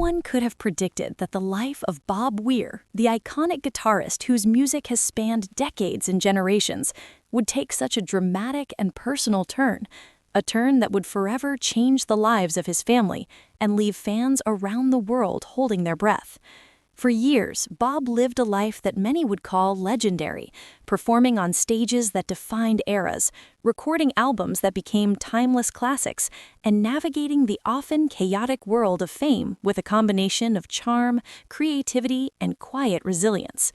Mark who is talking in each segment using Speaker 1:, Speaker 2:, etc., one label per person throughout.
Speaker 1: one could have predicted that the life of Bob Weir, the iconic guitarist whose music has spanned decades and generations, would take such a dramatic and personal turn, a turn that would forever change the lives of his family and leave fans around the world holding their breath. For years, Bob lived a life that many would call legendary, performing on stages that defined eras, recording albums that became timeless classics, and navigating the often chaotic world of fame with a combination of charm, creativity, and quiet resilience.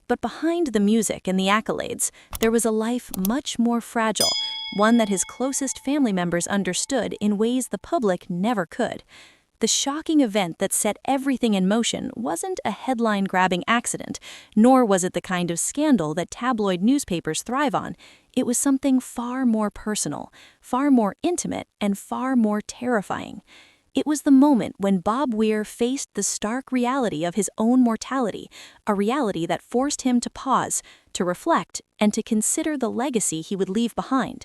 Speaker 1: But behind the music and the accolades, there was a life much more fragile, one that his closest family members understood in ways the public never could. The shocking event that set everything in motion wasn't a headline-grabbing accident, nor was it the kind of scandal that tabloid newspapers thrive on. It was something far more personal, far more intimate, and far more terrifying. It was the moment when Bob Weir faced the stark reality of his own mortality, a reality that forced him to pause, to reflect, and to consider the legacy he would leave behind.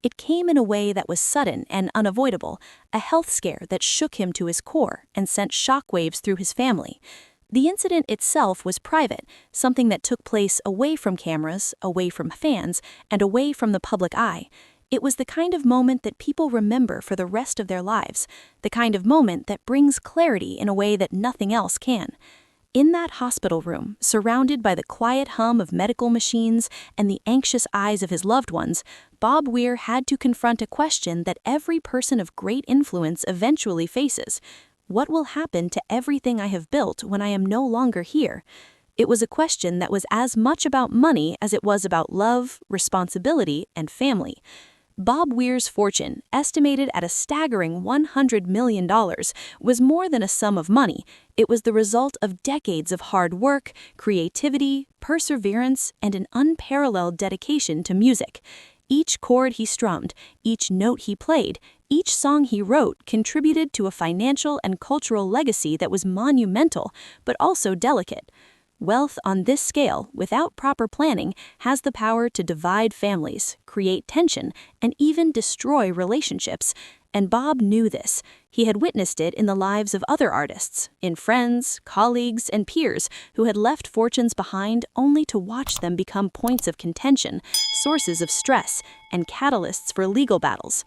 Speaker 1: It came in a way that was sudden and unavoidable, a health scare that shook him to his core and sent shockwaves through his family. The incident itself was private, something that took place away from cameras, away from fans, and away from the public eye. It was the kind of moment that people remember for the rest of their lives, the kind of moment that brings clarity in a way that nothing else can. In that hospital room, surrounded by the quiet hum of medical machines and the anxious eyes of his loved ones, Bob Weir had to confront a question that every person of great influence eventually faces. What will happen to everything I have built when I am no longer here? It was a question that was as much about money as it was about love, responsibility, and family. Bob Weir's fortune, estimated at a staggering $100 million, was more than a sum of money. It was the result of decades of hard work, creativity, perseverance, and an unparalleled dedication to music. Each chord he strummed, each note he played, each song he wrote contributed to a financial and cultural legacy that was monumental, but also delicate. Wealth on this scale, without proper planning, has the power to divide families, create tension, and even destroy relationships. And Bob knew this. He had witnessed it in the lives of other artists, in friends, colleagues, and peers who had left fortunes behind only to watch them become points of contention, sources of stress, and catalysts for legal battles.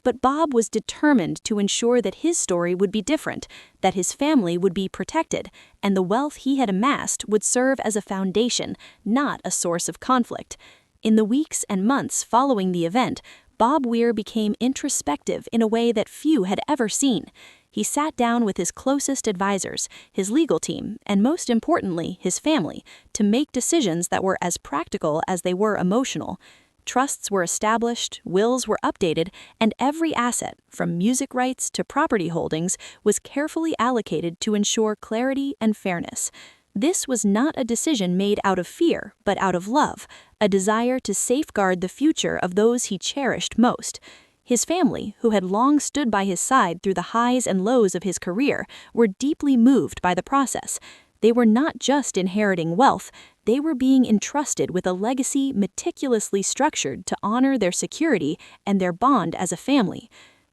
Speaker 1: But Bob was determined to ensure that his story would be different, that his family would be protected, and the wealth he had amassed would serve as a foundation, not a source of conflict. In the weeks and months following the event, Bob Weir became introspective in a way that few had ever seen. He sat down with his closest advisors, his legal team, and most importantly, his family, to make decisions that were as practical as they were emotional. Trusts were established, wills were updated, and every asset, from music rights to property holdings, was carefully allocated to ensure clarity and fairness. This was not a decision made out of fear, but out of love, a desire to safeguard the future of those he cherished most. His family, who had long stood by his side through the highs and lows of his career, were deeply moved by the process. They were not just inheriting wealth, they were being entrusted with a legacy meticulously structured to honor their security and their bond as a family.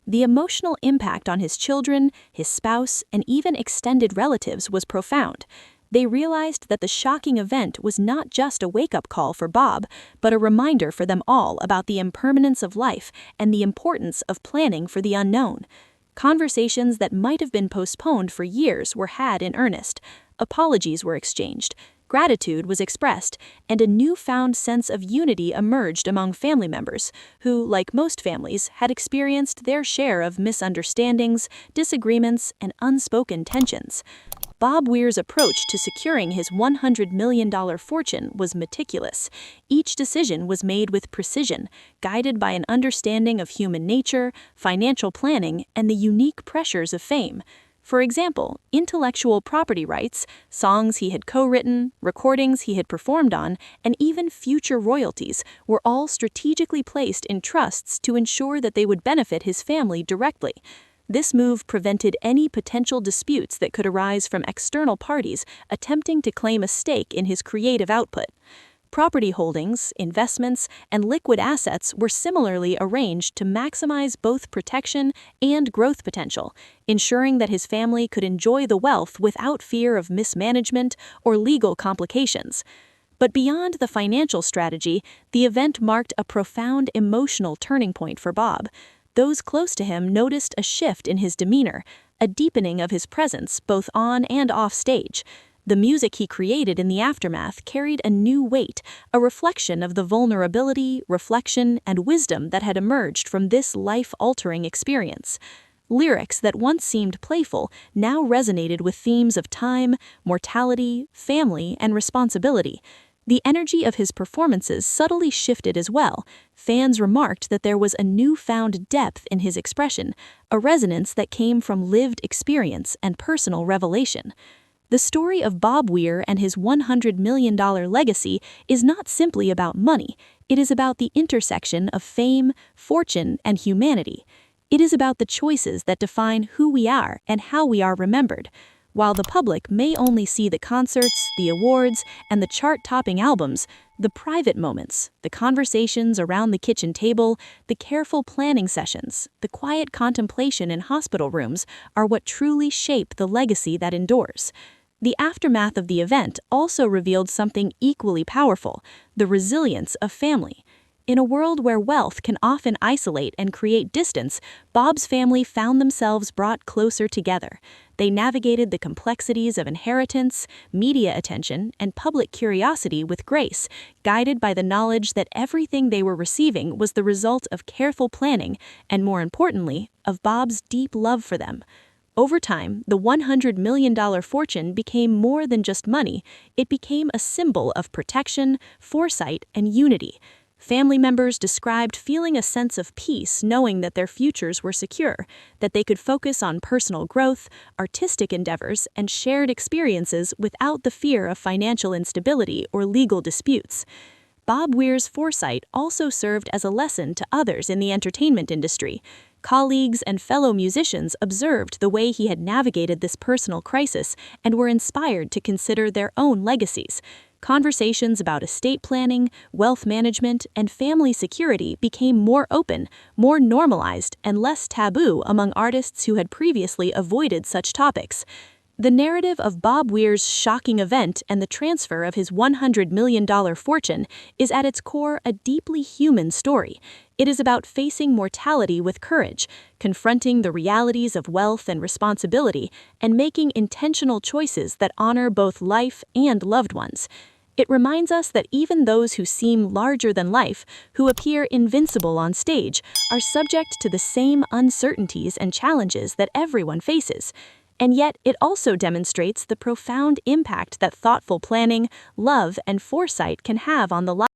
Speaker 1: The emotional impact on his children, his spouse, and even extended relatives was profound. They realized that the shocking event was not just a wake-up call for Bob, but a reminder for them all about the impermanence of life and the importance of planning for the unknown. Conversations that might have been postponed for years were had in earnest. Apologies were exchanged, gratitude was expressed, and a newfound sense of unity emerged among family members who, like most families, had experienced their share of misunderstandings, disagreements, and unspoken tensions. Bob Weir's approach to securing his $100 million fortune was meticulous. Each decision was made with precision, guided by an understanding of human nature, financial planning, and the unique pressures of fame. For example, intellectual property rights, songs he had co-written, recordings he had performed on, and even future royalties were all strategically placed in trusts to ensure that they would benefit his family directly. This move prevented any potential disputes that could arise from external parties attempting to claim a stake in his creative output. Property holdings, investments, and liquid assets were similarly arranged to maximize both protection and growth potential, ensuring that his family could enjoy the wealth without fear of mismanagement or legal complications. But beyond the financial strategy, the event marked a profound emotional turning point for Bob. Those close to him noticed a shift in his demeanor, a deepening of his presence both on and off stage. The music he created in the aftermath carried a new weight, a reflection of the vulnerability, reflection, and wisdom that had emerged from this life-altering experience. Lyrics that once seemed playful now resonated with themes of time, mortality, family, and responsibility. The energy of his performances subtly shifted as well. Fans remarked that there was a newfound depth in his expression, a resonance that came from lived experience and personal revelation. The story of Bob Weir and his $100 million legacy is not simply about money. It is about the intersection of fame, fortune, and humanity. It is about the choices that define who we are and how we are remembered. While the public may only see the concerts, the awards, and the chart-topping albums, the private moments, the conversations around the kitchen table, the careful planning sessions, the quiet contemplation in hospital rooms are what truly shape the legacy that endures. The aftermath of the event also revealed something equally powerful: the resilience of family. In a world where wealth can often isolate and create distance, Bob's family found themselves brought closer together. They navigated the complexities of inheritance, media attention, and public curiosity with grace, guided by the knowledge that everything they were receiving was the result of careful planning and, more importantly, of Bob's deep love for them. Over time, the $100 million fortune became more than just money. It became a symbol of protection, foresight, and unity. Family members described feeling a sense of peace knowing that their futures were secure, that they could focus on personal growth, artistic endeavors, and shared experiences without the fear of financial instability or legal disputes. Bob Weir's foresight also served as a lesson to others in the entertainment industry. Colleagues and fellow musicians observed the way he had navigated this personal crisis and were inspired to consider their own legacies. Conversations about estate planning, wealth management, and family security became more open, more normalized, and less taboo among artists who had previously avoided such topics. The narrative of Bob Weir's shocking event and the transfer of his $100 million fortune is at its core a deeply human story. It is about facing mortality with courage, confronting the realities of wealth and responsibility, and making intentional choices that honor both life and loved ones. It reminds us that even those who seem larger than life, who appear invincible on stage, are subject to the same uncertainties and challenges that everyone faces. And yet, it also demonstrates the profound impact that thoughtful planning, love, and foresight can have on the life